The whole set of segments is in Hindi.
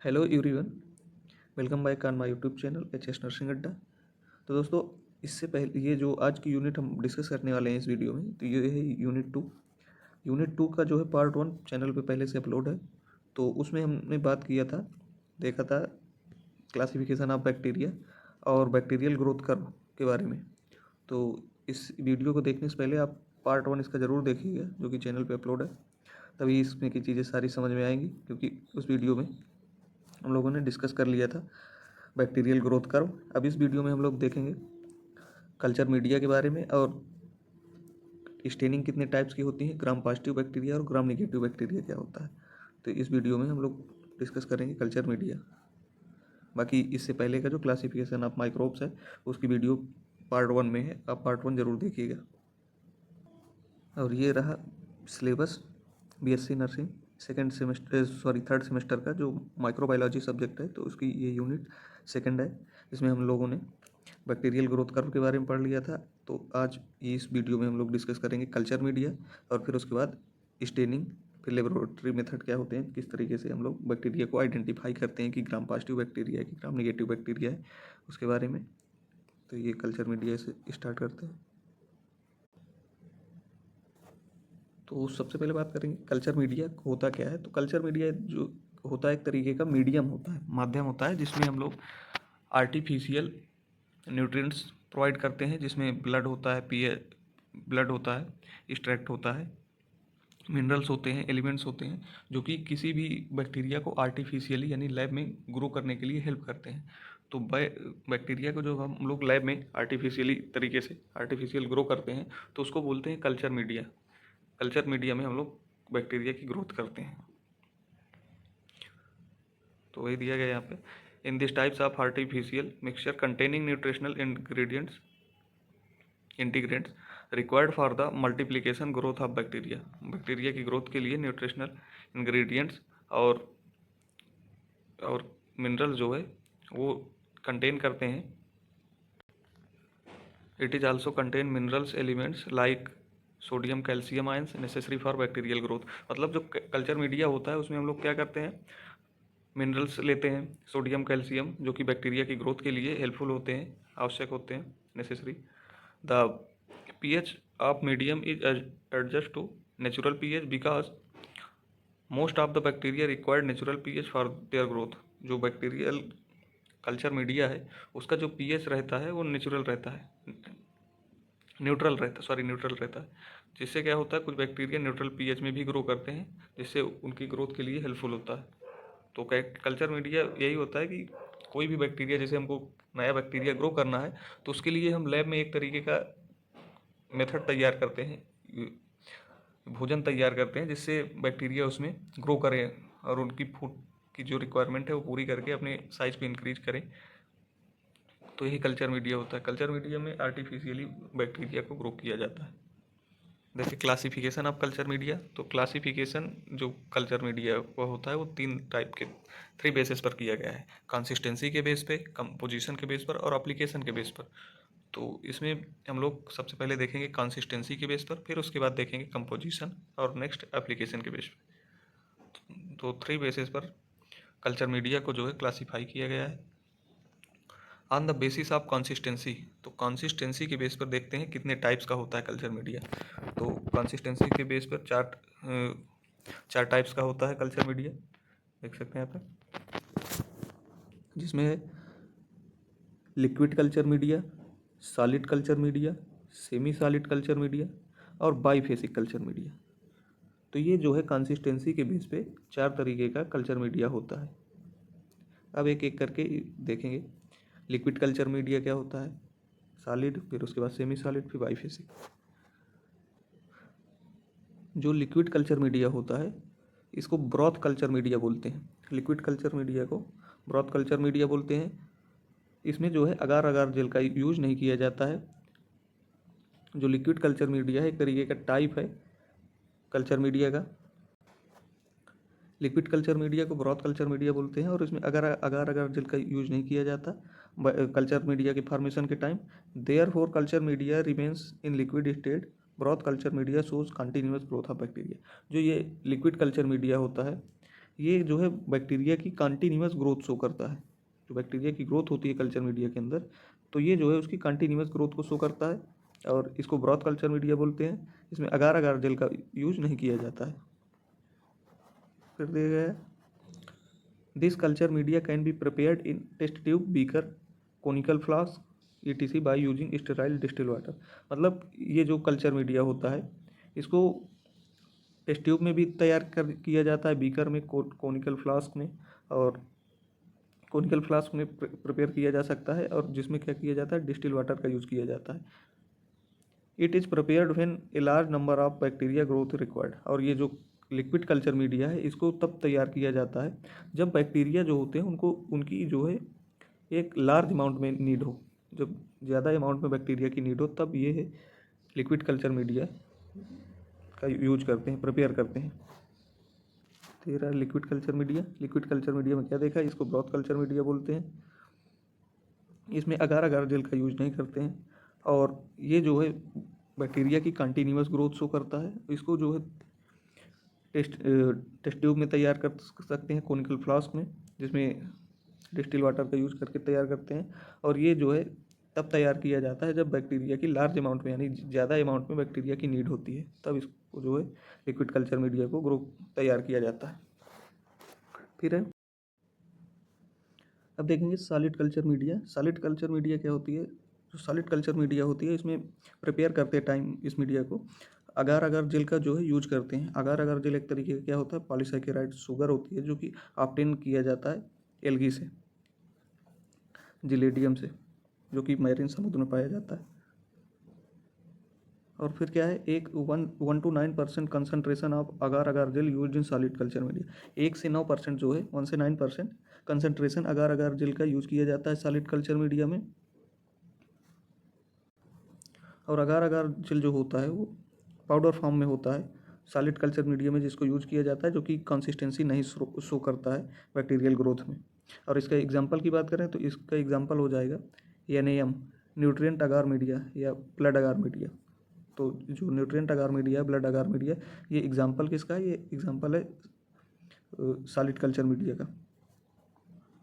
Hello everyone, welcome back on my YouTube channel H nursing अड्डा। तो दोस्तों, इससे पहले ये जो आज की यूनिट हम डिस्कस करने वाले हैं इस वीडियो में, तो ये है यूनिट 2 का जो है पार्ट 1 चैनल पे पहले से अपलोड है। तो उसमें हमने बात किया था, देखा था क्लासिफिकेशन ऑफ बैक्टीरिया और बैक्टीरियल ग्रोथ कर्व के बारे में। तो इस वीडियो को देखने से पहले आप पार्ट 1 इसका ज़रूर देखिएगा, जो कि चैनल पे अपलोड है। तभी इसमें की चीज़ें सारी समझ में आएंगी, क्योंकि उस वीडियो में हम लोगों ने डिस्कस कर लिया था बैक्टीरियल ग्रोथ कर्व। अब इस वीडियो में हम लोग देखेंगे कल्चर मीडिया के बारे में, और स्टेनिंग कितने टाइप्स की होती है, ग्राम पॉजिटिव बैक्टीरिया और ग्राम नेगेटिव बैक्टीरिया क्या होता है। तो इस वीडियो में हम लोग डिस्कस करेंगे कल्चर मीडिया। बाकी इससे पहले का जो क्लासिफिकेशन ऑफ माइक्रोब्स है उसकी वीडियो पार्ट 1 में है, आप पार्ट 1 ज़रूर देखिएगा। और ये रहा syllabus BSc nursing third semester का जो माइक्रोबायोलॉजी सब्जेक्ट है, तो उसकी ये यूनिट सेकंड है। इसमें हम लोगों ने बैक्टीरियल ग्रोथ कर्व के बारे में पढ़ लिया था। तो आज इस वीडियो में हम लोग डिस्कस करेंगे कल्चर मीडिया, और फिर उसके बाद स्टेनिंग, फिर लेबोरेटरी मेथड क्या होते हैं, किस तरीके से हम लोग बैक्टीरिया को आइडेंटिफाई करते हैं कि ग्राम पॉजिटिव बैक्टीरिया है कि ग्राम नेगेटिव बैक्टीरिया है, उसके बारे में। तो ये कल्चर मीडिया से स्टार्ट करते हैं। तो सबसे पहले बात करेंगे कल्चर मीडिया होता क्या है। तो कल्चर मीडिया जो होता है एक तरीके का मीडियम होता है, माध्यम होता है, जिसमें हम लोग आर्टिफिशियल न्यूट्रिएंट्स प्रोवाइड करते हैं, जिसमें ब्लड होता है, ब्लड होता है, एक्सट्रैक्ट होता है, मिनरल्स होते हैं, एलिमेंट्स होते हैं, जो कि किसी भी बैक्टीरिया को आर्टिफिशियली यानी लैब में ग्रो करने के लिए हेल्प करते हैं। तो बैक्टीरिया को जो हम लोग लैब में आर्टिफिशियली तरीके से आर्टिफिशियल ग्रो करते हैं, तो उसको बोलते हैं कल्चर मीडिया। कल्चर मीडिया में हम लोग बैक्टीरिया की ग्रोथ करते हैं। तो वही दिया गया यहाँ पे, in this types of artificial mixture containing nutritional ingredients required for the multiplication growth of bacteria. Bacteria की ग्रोथ के लिए न्यूट्रिशनल इंग्रेडिएंट्स और मिनरल जो है वो कंटेन करते हैं। It is also contain minerals elements like sodium calcium ions necessary for bacterial growth. मतलब जो कल्चर मीडिया होता है उसमें हम लोग क्या करते हैं, मिनरल्स लेते हैं, सोडियम कैल्शियम, जो कि बैक्टीरिया की ग्रोथ के लिए हेल्पफुल होते हैं, आवश्यक होते हैं, necessary. The pH of medium is adjust to natural pH because most of the bacteria require natural pH for their growth। जो बैक्टीरियल कल्चर मीडिया है उसका जो pH रहता है वो न्यूट्रल रहता है, जिससे क्या होता है, कुछ बैक्टीरिया न्यूट्रल pH में भी ग्रो करते हैं, जिससे उनकी ग्रोथ के लिए हेल्पफुल होता है। तो कल्चर मीडिया यही होता है कि कोई भी बैक्टीरिया, जैसे हमको नया बैक्टीरिया ग्रो करना है, तो उसके लिए हम लैब में एक तरीके का मेथड तैयार करते हैं, भोजन तैयार करते हैं, जिससे बैक्टीरिया उसमें ग्रो करें और उनकी फूड की जो रिक्वायरमेंट है वो पूरी करके अपने साइज को इंक्रीज करें। तो यही कल्चर मीडिया होता है। कल्चर मीडिया में आर्टिफिशियली बैक्टीरिया को ग्रो किया जाता है। देखिए क्लासिफिकेशन ऑफ कल्चर मीडिया। तो क्लासिफिकेशन जो कल्चर मीडिया वो होता है वो 3 बेसिस पर किया गया है, कंसिस्टेंसी के बेस पे, कंपोजिशन के बेस पर और एप्लीकेशन के बेस पर। तो इसमें हम लोग सबसे पहले देखेंगे कंसिस्टेंसी के बेस पर, फिर उसके बाद देखेंगे कंपोजिशन और नेक्स्ट एप्लीकेशन के बेस पर। तो 3 बेसिस पर कल्चर मीडिया को जो है क्लासीफाई किया गया है on the basis of consistency. तो कंसिस्टेंसी के बेस पर देखते हैं कितने टाइप्स का होता है कल्चर मीडिया। तो कंसिस्टेंसी के बेस पर चार टाइप्स का होता है कल्चर मीडिया, देख सकते हैं यहाँ पर, जिसमें है liquid culture media, solid culture media, semi solid culture media और बाईफेसिक कल्चर मीडिया। तो ये जो है कंसिस्टेंसी के बेस पे 4 तरीके का कल्चर मीडिया होता है। अब एक एक करके देखेंगे। लिक्विड कल्चर मीडिया क्या होता है, सॉलिड, फिर उसके बाद सेमी सॉलिड, फिर बाईफेसिक। जो लिक्विड कल्चर मीडिया होता है इसको ब्रॉथ कल्चर मीडिया बोलते हैं। लिक्विड कल्चर मीडिया को ब्रॉथ कल्चर मीडिया बोलते हैं। इसमें जो है अगार अगार जेल का यूज नहीं किया जाता है। जो लिक्विड कल्चर मीडिया है एक तरीके का टाइप है कल्चर मीडिया का। लिक्विड कल्चर मीडिया को ब्रॉथ कल्चर मीडिया बोलते हैं, और इसमें अगार जेल का यूज नहीं किया जाता कल्चर मीडिया के फॉर्मेशन के time. Therefore culture media remains in liquid state, broth culture media shows continuous growth of bacteria. जो ये लिक्विड कल्चर मीडिया होता है ये जो है बैक्टीरिया की कंटिन्यूअस ग्रोथ शो करता है। जो बैक्टीरिया की ग्रोथ होती है कल्चर मीडिया के अंदर, तो ये जो है उसकी कंटिन्यूअस ग्रोथ को शो करता है, और इसको ब्रॉथ कल्चर मीडिया बोलते हैं। इसमें अगार अगार जेल का यूज नहीं किया जाता है। फिर दिया गया है, this culture media can be prepared in test tube, beaker, conical flask etc by using sterile distil water. मतलब ये जो कल्चर मीडिया होता है इसको टेस्ट ट्यूब में भी तैयार कर किया जाता है, बीकर में, कोनिकल फ्लास्क में, और कोनिकल फ्लास्क में प्रिपेयर किया जा सकता है, और जिसमें क्या किया जाता है, डिस्टिल वाटर का यूज़ किया जाता है। It is prepared when a large number of bacteria growth required. और ये जो लिक्विड कल्चर मीडिया है इसको तब तैयार किया जाता है जब बैक्टीरिया जो होते हैं उनको उनकी जो है एक लार्ज अमाउंट में नीड हो। जब ज़्यादा अमाउंट में बैक्टीरिया की नीड हो तब ये है लिक्विड कल्चर मीडिया का यूज करते हैं, प्रिपेयर करते हैं। तेरा liquid culture media, liquid culture media में क्या देखा, इसको ब्रॉथ कल्चर मीडिया बोलते हैं। इसमें अगार अगार जेल का यूज नहीं करते हैं, और ये जो है बैक्टीरिया की कंटिन्यूअस ग्रोथ शो करता है। इसको जो है टेस्ट ट्यूब में तैयार कर सकते हैं, कोनिकल फ्लास्क में, जिसमें डिस्टिल वाटर का यूज करके तैयार करते हैं। और ये जो है तब तैयार किया जाता है जब बैक्टीरिया की लार्ज अमाउंट में, यानी ज़्यादा अमाउंट में बैक्टीरिया की नीड होती है, तब इसको जो है लिक्विड कल्चर मीडिया को ग्रो तैयार किया जाता है। फिर है, अब देखेंगे solid culture media. Solid culture media क्या होती है, जो सॉलिड कल्चर मीडिया होती है इसमें प्रिपेयर करते टाइम इस मीडिया को अगार अगार जेल का जो है यूज करते हैं। अगार अगार जेल एक तरीके का क्या होता है, पॉलीसैकेराइड शुगर होती है, जो कि ऑब्टेन किया जाता है एल्गी से, जिलेडियम से, जो कि मैरीन समुद्र में पाया जाता है। और फिर क्या है, एक 1 to 9% concentration of agar agar gel use in solid culture media. 1 से 9% जो है, 1 से 9% कंसनट्रेशन अगार अगार जेल का यूज किया जाता है सॉलिड कल्चर मीडिया में। और अगार अगार जेल जो होता है वो पाउडर फॉर्म में होता है सॉलिड कल्चर मीडिया में, जिसको यूज किया जाता है, जो कि कंसिस्टेंसी नहीं शो करता है बैक्टीरियल ग्रोथ में। और इसका एग्जांपल की बात करें तो इसका एग्जांपल हो जाएगा NAM, न्यूट्रिएंट अगार मीडिया या ब्लड अगार मीडिया। तो जो nutrient agar media, blood agar media, ये एग्जांपल किसका है, ये एग्जांपल है सॉलिड कल्चर मीडिया का।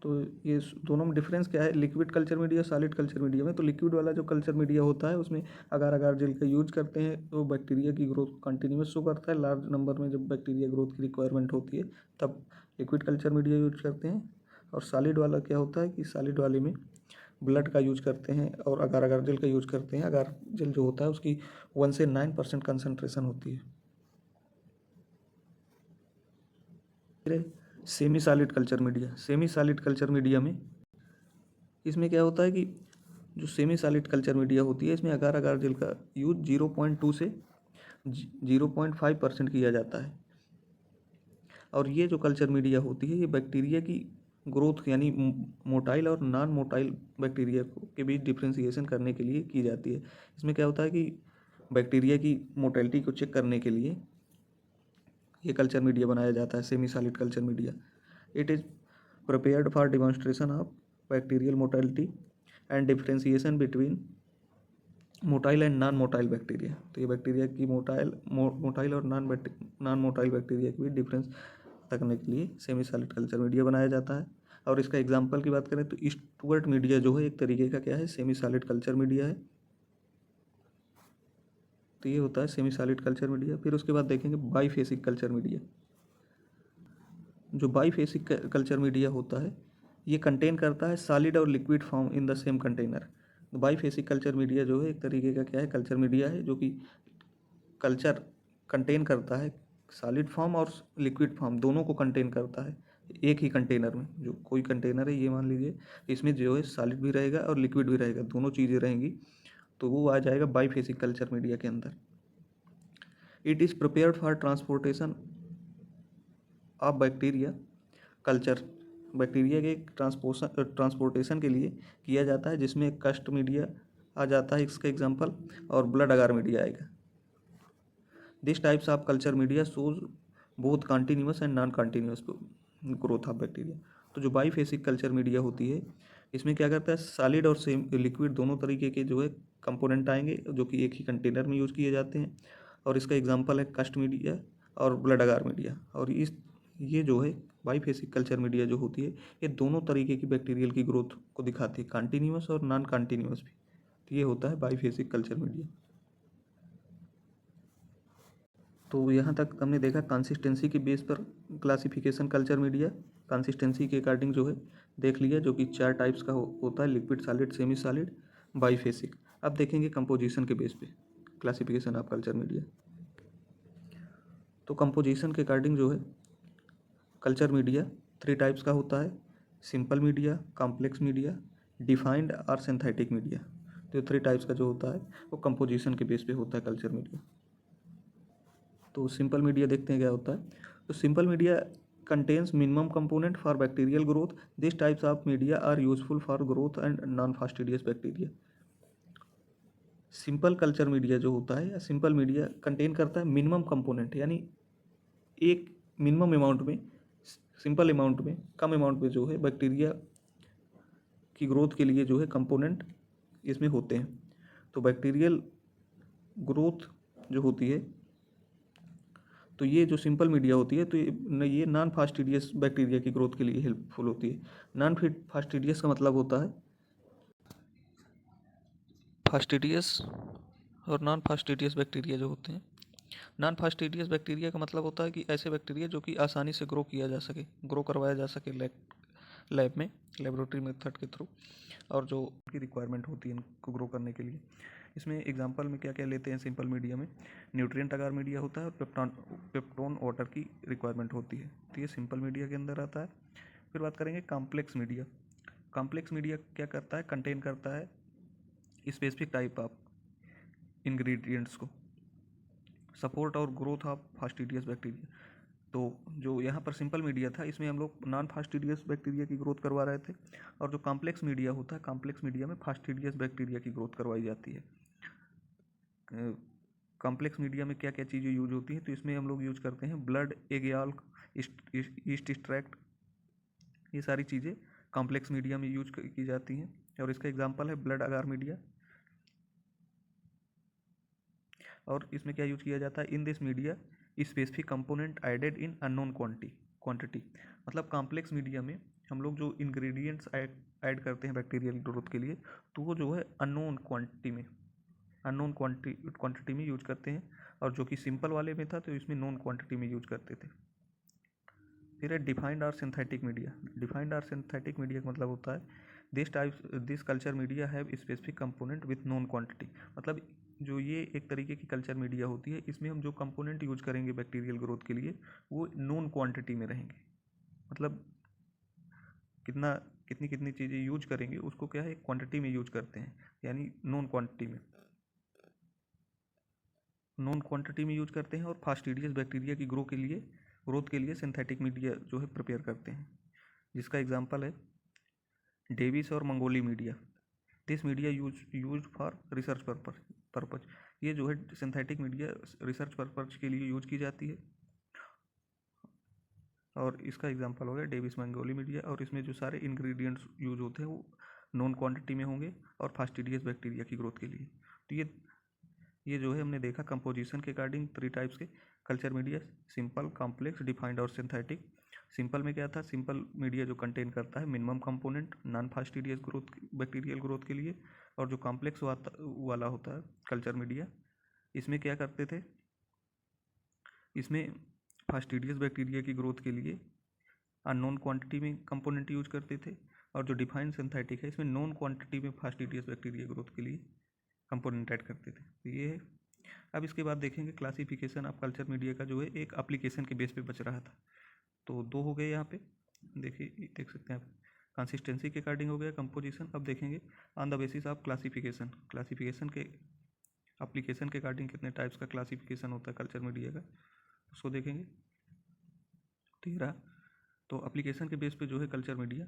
तो ये दोनों में डिफरेंस क्या है, liquid culture media, solid culture media में। तो लिक्विड वाला जो कल्चर मीडिया होता है उसमें अगार अगार जेल का यूज करते हैं, तो बैक्टीरिया की ग्रोथ कंटिन्यूस शो करता है। लार्ज नंबर में जब बैक्टीरिया ग्रोथ की रिक्वायरमेंट होती है तब लिक्विड कल्चर मीडिया यूज करते हैं। और सॉलिड वाला क्या होता है कि सॉलिड वाले में ब्लड का यूज करते हैं और अगार अगार जेल का यूज करते हैं। अगार जेल जो होता है उसकी 1 से 9% कंसनट्रेशन होती है। Semi solid culture media, semi solid culture media में इसमें क्या होता है कि जो सेमी सॉलिड कल्चर मीडिया होती है इसमें अगार अगार जेल का यूज 0.2 से 0.5% किया जाता है। और ये जो कल्चर मीडिया होती है ये बैक्टीरिया की ग्रोथ, यानी मोटाइल और नॉन मोटाइल बैक्टीरिया के बीच डिफ्रेंसिएशन करने के लिए की जाती है। इसमें क्या होता है कि बैक्टीरिया की मोटेलिटी को चेक करने के लिए ये कल्चर मीडिया बनाया जाता है, semi solid culture media. It is prepared for demonstration of bacterial mortality and differentiation between motile and non motile bacteria. तो ये बैक्टीरिया की मोटाइल और नॉन मोटाइल बैक्टीरिया के बीच डिफरेंस पता करने के लिए सेमी सॉलिड कल्चर मीडिया बनाया जाता है। और इसका एग्जांपल की बात करें तो स्टुअर्ट मीडिया जो है एक तरीके का क्या है, सेमी सॉलिड कल्चर मीडिया है। तो ये होता है सेमी सॉलिड कल्चर मीडिया। फिर उसके बाद देखेंगे बाईफेसिक कल्चर मीडिया। जो बाईफेसिक कल्चर मीडिया होता है ये कंटेन करता है सॉलिड और liquid form in the same container. Biphasic culture media जो है एक तरीके का क्या है, कल्चर मीडिया है, जो कि कल्चर कंटेन करता है सॉलिड फॉर्म और लिक्विड फॉर्म, दोनों को कंटेन करता है एक ही कंटेनर में। जो कोई कंटेनर है ये मान लीजिए, इसमें जो है सॉलिड भी रहेगा और लिक्विड भी रहेगा, दोनों चीज़ें रहेंगी, तो वो आ जाएगा बाईफेसिक कल्चर मीडिया के अंदर। It is prepared for transportation of bacteria culture. Bacteria के ट्रांसपोर्टेशन के लिए किया जाता है, जिसमें कस्ट मीडिया आ जाता है इसका एग्जांपल, और ब्लड अगार मीडिया आएगा। This types of culture media shows both continuous and non continuous growth of bacteria. तो जो बाईफेसिक कल्चर मीडिया होती है इसमें क्या करता है, सॉलिड और सेम लिक्विड दोनों तरीके के जो है कंपोनेंट आएंगे, जो कि एक ही कंटेनर में यूज़ किए जाते हैं। और इसका एग्जांपल है कस्ट मीडिया और ब्लड अगार मीडिया। और ये जो है बाईफेसिक कल्चर मीडिया जो होती है ये दोनों तरीके की बैक्टीरियल की ग्रोथ को दिखाती है, कॉन्टिन्यूअस और नॉन कॉन्टिन्यूअस भी। तो ये होता है बाईफेसिक कल्चर मीडिया। तो यहाँ तक हमने देखा कंसिस्टेंसी के बेस पर क्लासिफिकेशन कल्चर मीडिया, कंसिस्टेंसी के अकॉर्डिंग जो है देख लिया, जो कि 4 टाइप्स का होता है, लिक्विड, सॉलिड, सेमी सॉलिड, बाईफेसिक। अब देखेंगे कंपोजिशन के बेस पे क्लासिफिकेशन ऑफ कल्चर मीडिया। तो कंपोजिशन के अकॉर्डिंग जो है कल्चर मीडिया 3 टाइप्स का होता है, simple media, complex media, defined और सिंथेटिक मीडिया। तो 3 टाइप्स का जो होता है वो कंपोजिशन के बेस पे होता है कल्चर मीडिया। तो सिंपल मीडिया देखते हैं क्या होता है। तो simple media contains minimum component for bacterial growth. This types of media are useful for growth and non fastidious bacteria. Simple culture media जो होता है या सिंपल मीडिया कंटेन करता है मिनिमम कंपोनेंट, यानी एक मिनिमम अमाउंट में, सिंपल अमाउंट में, कम अमाउंट में जो है बैक्टीरिया की ग्रोथ के लिए जो है कंपोनेंट इसमें होते हैं। तो बैक्टीरियल ग्रोथ जो होती है, तो ये जो सिंपल मीडिया होती है तो ये नॉन फास्टिडियस बैक्टीरिया की ग्रोथ के लिए हेल्पफुल होती है। नॉन फास्टिडियस का मतलब होता है फास्टिडियस और नॉन फास्टिडियस बैक्टीरिया जो होते हैं। नॉन फास्टिडियस बैक्टीरिया का मतलब होता है कि ऐसे बैक्टीरिया जो कि आसानी से ग्रो किया जा सके, ग्रो करवाया जा सके लैब में, लेबोरेटरी मेथड के थ्रू, और जो की रिक्वायरमेंट होती है इनको ग्रो करने के लिए। इसमें एग्जांपल में क्या क्या लेते हैं सिंपल मीडिया में, न्यूट्रिएंट अगार मीडिया होता है और पेप्टोन वाटर की रिक्वायरमेंट होती है। तो ये सिंपल मीडिया के अंदर आता है। फिर बात करेंगे कॉम्प्लेक्स मीडिया। कॉम्प्लेक्स मीडिया क्या करता है, कंटेन करता है स्पेसिफिक टाइप ऑफ इंग्रेडिएंट्स को, सपोर्ट और ग्रोथ ऑफ फास्टिडियस बैक्टीरिया। तो जो यहाँ पर सिंपल मीडिया था इसमें हम लोग नॉन फास्टिडियस बैक्टीरिया की ग्रोथ करवा रहे थे, और जो कॉम्प्लेक्स मीडिया होता है, कॉम्प्लेक्स मीडिया में फास्टिडियस बैक्टीरिया की ग्रोथ करवाई जाती है। कॉम्प्लेक्स मीडिया में क्या क्या चीज़ें यूज होती हैं, तो इसमें हम लोग यूज करते हैं ब्लड, एगियाल, ईस्ट एक्सट्रैक्ट, ये सारी चीज़ें कॉम्प्लेक्स मीडिया में यूज की जाती हैं। और इसका एग्जांपल है ब्लड अगार मीडिया। और इसमें क्या यूज किया जाता है, in this media specific component added in unknown quantity. मतलब कॉम्प्लेक्स मीडिया में हम लोग जो इंग्रेडिएंट्स ऐड करते हैं बैक्टीरियल ग्रोथ के लिए, तो वो जो है अननोन क्वांटिटी में यूज करते हैं, और जो कि सिंपल वाले में था तो इसमें नॉन क्वांटिटी में यूज करते थे। फिर है डिफाइंड और सिंथेटिक मीडिया। डिफाइंड और सिंथेटिक मीडिया का मतलब होता है this culture media have specific component with non quantity. मतलब जो ये एक तरीके की कल्चर मीडिया होती है, इसमें हम जो कंपोनेंट यूज करेंगे बैक्टीरियल ग्रोथ के लिए वो नॉन क्वांटिटी में रहेंगे। मतलब कितनी कितनी चीज़ें यूज करेंगे उसको क्या है, क्वांटिटी में यूज करते हैं, यानी नॉन क्वांटिटी में यूज करते हैं। और फास्टिडियस बैक्टीरिया की ग्रोथ के लिए सिंथेटिक मीडिया जो है प्रिपेयर करते हैं, जिसका एग्जांपल है डेविस और Mangoli media. This media use for research purpose. ये जो है सिंथेटिक मीडिया रिसर्च पर्पज के लिए यूज की जाती है, और इसका एग्जांपल हो गया डेविस मंगोली मीडिया। और इसमें जो सारे इंग्रेडिएंट्स यूज होते हैं वो नॉन क्वांटिटी में होंगे और फास्टिडियस बैक्टीरिया की ग्रोथ के लिए। तो ये जो है हमने देखा कंपोजिशन के अकॉर्डिंग 3 टाइप्स के culture media, simple, complex, defined और सिंथेटिक। सिंपल में क्या था, सिंपल मीडिया जो कंटेन करता है minimum component non fastidious growth, bacterial growth के लिए। और जो कॉम्प्लेक्स वाला होता है कल्चर मीडिया, इसमें क्या करते थे, इसमें फास्टिडियस बैक्टीरिया की ग्रोथ के लिए अननोन क्वांटिटी में कंपोनेंट यूज करते थे। और जो डिफाइंड सिंथेटिक है इसमें नॉन क्वांटिटी में फास्टिडियस बैक्टीरिया ग्रोथ के लिए कंपोनेंट ऐड करते थे। तो ये है। अब इसके बाद देखेंगे क्लासिफिकेशन ऑफ कल्चर मीडिया का जो है एक एप्लीकेशन के बेस पे बच रहा था। तो 2 हो गए यहाँ पे, देखिए देख सकते हैं आप, कंसिस्टेंसी के अकॉर्डिंग हो गया कंपोजिशन। अब देखेंगे on the basis of classification के एप्लीकेशन के अकॉर्डिंग कितने टाइप्स का क्लासिफिकेशन होता है कल्चर मीडिया का, उसको देखेंगे। 13। तो एप्लीकेशन के बेस पे जो है कल्चर मीडिया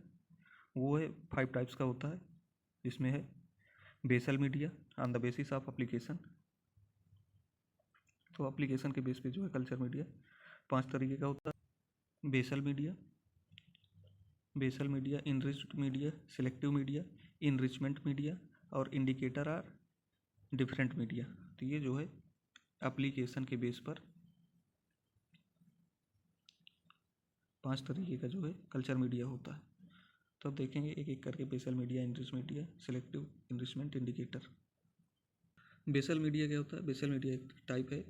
वो है 5 टाइप्स का होता है, जिसमें है basal media on the basis of application. तो एप्लीकेशन के बेस पे जो है कल्चर मीडिया 5 तरीके का होता है। Basal media, enriched media, selective media, enrichment media और इंडिकेटर आर डिफरेंट मीडिया। तो ये जो है एप्लीकेशन के बेस पर 5 तरीके का जो है कल्चर मीडिया होता है। तो अब देखेंगे एक एक करके। Basal media, enrich media, selective enrichment indicator. Basal media क्या होता है? बेसल मीडिया एक टाइप है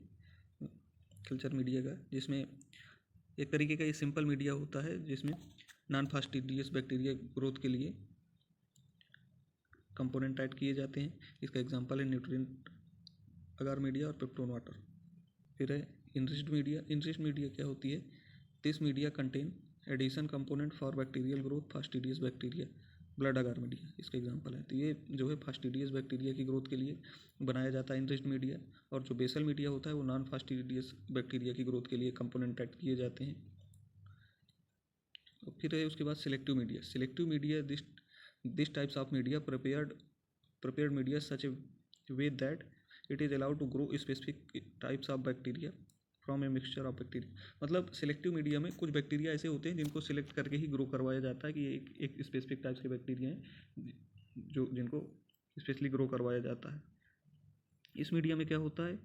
कल्चर मीडिया का, जिसमें एक तरीके का ये सिंपल मीडिया होता है जिसमें नॉन फास्टिडियस बैक्टीरिया ग्रोथ के लिए कंपोनेंट ऐड किए जाते हैं। इसका एग्जांपल है न्यूट्रिएंट अगार मीडिया और पेप्टोन वाटर। फिर है इनरिच्ड मीडिया। इनरिच्ड मीडिया क्या होती है? This media contain addition component for bacterial growth fastidious bacteria, blood agar media इसका एग्जांपल है। तो ये जो है फास्टिडियस बैक्टीरिया की ग्रोथ के लिए बनाया जाता है इनरिच्ड मीडिया। और जो बेसल मीडिया होता है वो नॉन फास्टिडियस बैक्टीरिया की ग्रोथ के लिए कंपोनेंट ऐड किए जाते हैं। और फिर है उसके बाद selective media. Selective media this types of media prepared media such a way that it is allowed to grow specific types of bacteria from a mixture of bacteria। मतलब सिलेक्टिव मीडिया में कुछ बैक्टीरिया ऐसे होते हैं जिनको सिलेक्ट करके ही ग्रो करवाया जाता है कि ये एक स्पेसिफिक टाइप्स के बैक्टीरिया हैं जो जिनको स्पेशली ग्रो करवाया जाता है। इस मीडिया में क्या होता है?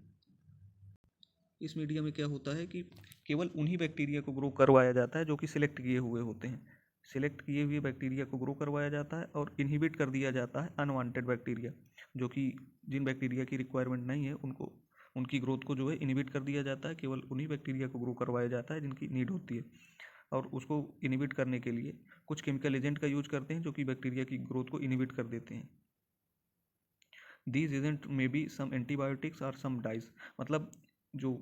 इस मीडिया में क्या होता है कि केवल उन्हीं बैक्टीरिया को ग्रो करवाया जाता है जो कि सिलेक्ट किए हुए होते हैं। सिलेक्ट किए हुए बैक्टीरिया को ग्रो करवाया जाता है और इनहिबिट कर दिया जाता है अनवांटेड बैक्टीरिया, जो कि जिन बैक्टीरिया की रिक्वायरमेंट नहीं है उनको उनकी ग्रोथ को जो है इनहिबिट कर दिया जाता है। केवल उन्हीं बैक्टीरिया को ग्रो करवाया जाता है जिनकी नीड होती है। और उसको इनहिबिट करने के लिए कुछ केमिकल एजेंट का यूज करते हैं जो कि बैक्टीरिया की ग्रोथ को इनहिबिट कर देते हैं। These agent may be some antibiotics और सम डाइज। मतलब जो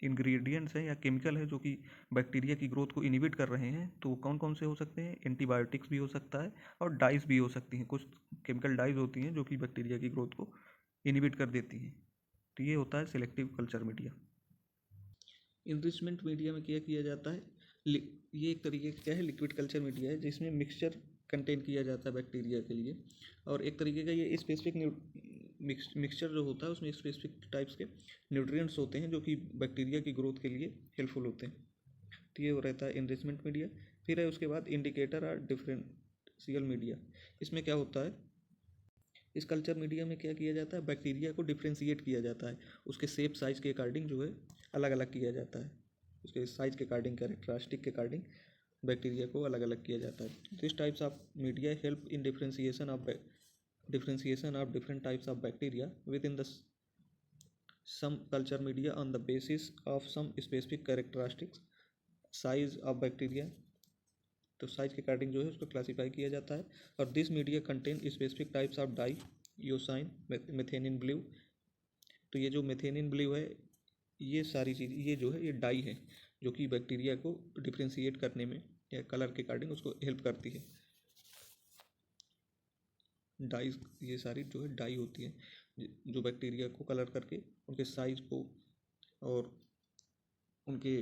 इंग्रेडिएंट्स हैं या केमिकल है जो कि बैक्टीरिया की ग्रोथ को इनहिबिट कर रहे हैं, तो कौन कौन से हो सकते हैं? एंटीबायोटिक्स भी हो सकता है और डाइज भी हो सकती हैं। कुछ केमिकल डाइज होती हैं जो कि बैक्टीरिया की ग्रोथ को इनहिबिट कर देती हैं। तो ये होता है selective culture media. Enrichment media में क्या किया जाता है? ये एक तरीके का क्या है? लिक्विड कल्चर मीडिया है जिसमें मिक्सचर कंटेन किया जाता है बैक्टीरिया के लिए। और एक तरीके का ये स्पेसिफिक मिक्सचर जो होता है उसमें स्पेसिफिक टाइप्स के न्यूट्रिएंट्स होते हैं जो कि बैक्टीरिया की ग्रोथ के लिए हेल्पफुल होते हैं। तो ये रहता है इनरिचमेंट मीडिया। फिर है उसके बाद इंडिकेटर और डिफरेंशियल मीडिया। इसमें क्या होता है? इस कल्चर मीडिया में क्या किया जाता है? बैक्टीरिया को डिफ्रेंशिएट किया जाता है, उसके शेप साइज के अकॉर्डिंग जो है अलग अलग किया जाता है। उसके साइज के अकॉर्डिंग, कैरेक्टरिस्टिक के अकॉर्डिंग बैक्टीरिया को अलग अलग किया जाता है। This types of media help in differentiation of different types of bacteria with in the some culture media on the basis of some specific characteristics size of bacteria। तो साइज के अकॉर्डिंग जो है उसको क्लासीफाई किया जाता है। और this media contain specific types of dye, eosin, methylene blue. तो ये जो मेथेनिन ब्लू है, ये सारी चीज़ ये जो है ये डाई है जो कि बैक्टीरिया को डिफ्रेंशिएट करने में या कलर के अकॉर्डिंग उसको हेल्प करती है। डाइज ये सारी जो है डाई होती है जो बैक्टीरिया को कलर करके उनके साइज को और उनके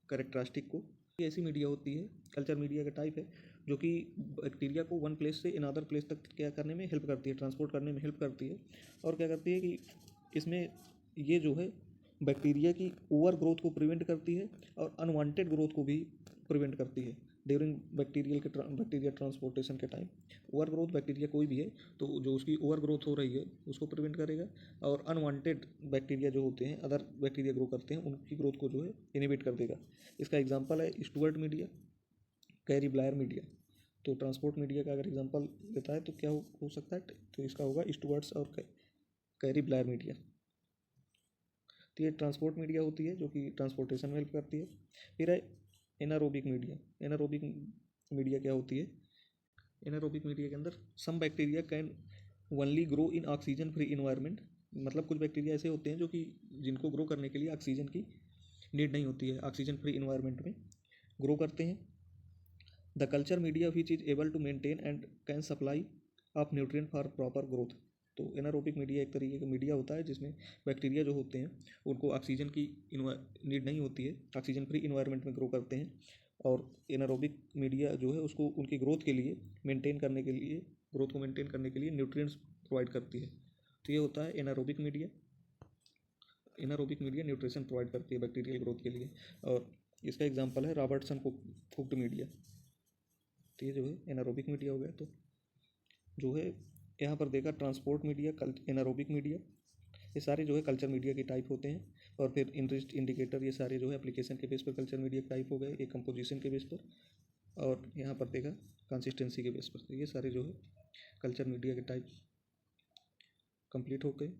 कैरेक्टरिस्टिक को, ये ऐसी मीडिया होती है कल्चर मीडिया का टाइप है जो कि बैक्टीरिया को वन प्लेस से अनदर प्लेस तक क्या करने में हेल्प करती है, ट्रांसपोर्ट करने में हेल्प करती है। और क्या करती है कि इसमें ये जो है बैक्टीरिया की ओवर ग्रोथ को प्रिवेंट करती है और अनवांटेड ग्रोथ को भी प्रिवेंट करती है ड्यूरिंग बैक्टीरिया ट्रांसपोर्टेशन के टाइम। ओवर ग्रोथ बैक्टीरिया कोई भी है तो जो उसकी ओवर ग्रोथ हो रही है उसको प्रिवेंट करेगा, और अनवांटेड बैक्टीरिया जो होते हैं, अदर बैक्टीरिया ग्रो करते हैं, उनकी ग्रोथ को जो है इनहिबिट कर देगा। इसका एग्जांपल है Stuart media, carry Blair media. तो ट्रांसपोर्ट मीडिया का अगर एग्जांपल लेता है तो क्या हो सकता है? तो इसका होगा स्टुअर्ट्स और कैरी ब्लायर मीडिया। तो ये ट्रांसपोर्ट मीडिया होती है जो कि ट्रांसपोर्टेशन में हेल्प करती है। फिर है एनारोबिक मीडिया। एनारोबिक मीडिया क्या होती है? एनारोबिक मीडिया के अंदर some bacteria can only grow in oxygen free environment. मतलब कुछ बैक्टीरिया ऐसे होते हैं जो कि जिनको ग्रो करने के लिए ऑक्सीजन की नीड नहीं होती है, ऑक्सीजन फ्री इन्वायरमेंट में ग्रो करते हैं। The culture media which is able to maintain and can supply of nutrient for proper growth. तो एनारोबिक मीडिया एक तरीके का मीडिया होता है जिसमें बैक्टीरिया जो होते हैं उनको ऑक्सीजन की नीड नहीं होती है, ऑक्सीजन फ्री इन्वायरमेंट में ग्रो करते हैं। और एनारोबिक मीडिया जो है उसको उनकी ग्रोथ के लिए मेंटेन करने के लिए, ग्रोथ को मेंटेन करने के लिए न्यूट्रिएंट्स प्रोवाइड करती है। तो ये होता है anaerobic media. Anaerobic media nutrition provide करती है बैक्टीरियल ग्रोथ के लिए। और इसका एग्जांपल है रॉबर्टसन कुक्ड मीडिया। तो ये जो है एनारोबिक मीडिया हो गया। तो जो है यहाँ पर देखा ट्रांसपोर्ट मीडिया, एनारोबिक मीडिया, ये सारे जो है कल्चर मीडिया के टाइप होते हैं। और फिर इंटरेस्ट इंडिकेटर, ये सारे जो है एप्लीकेशन के बेस पर कल्चर मीडिया टाइप हो गए, एक कंपोजिशन के बेस पर, और यहाँ पर देखा कंसिस्टेंसी के बेस पर। तो ये सारे जो है कल्चर मीडिया के टाइप कंप्लीट हो गए।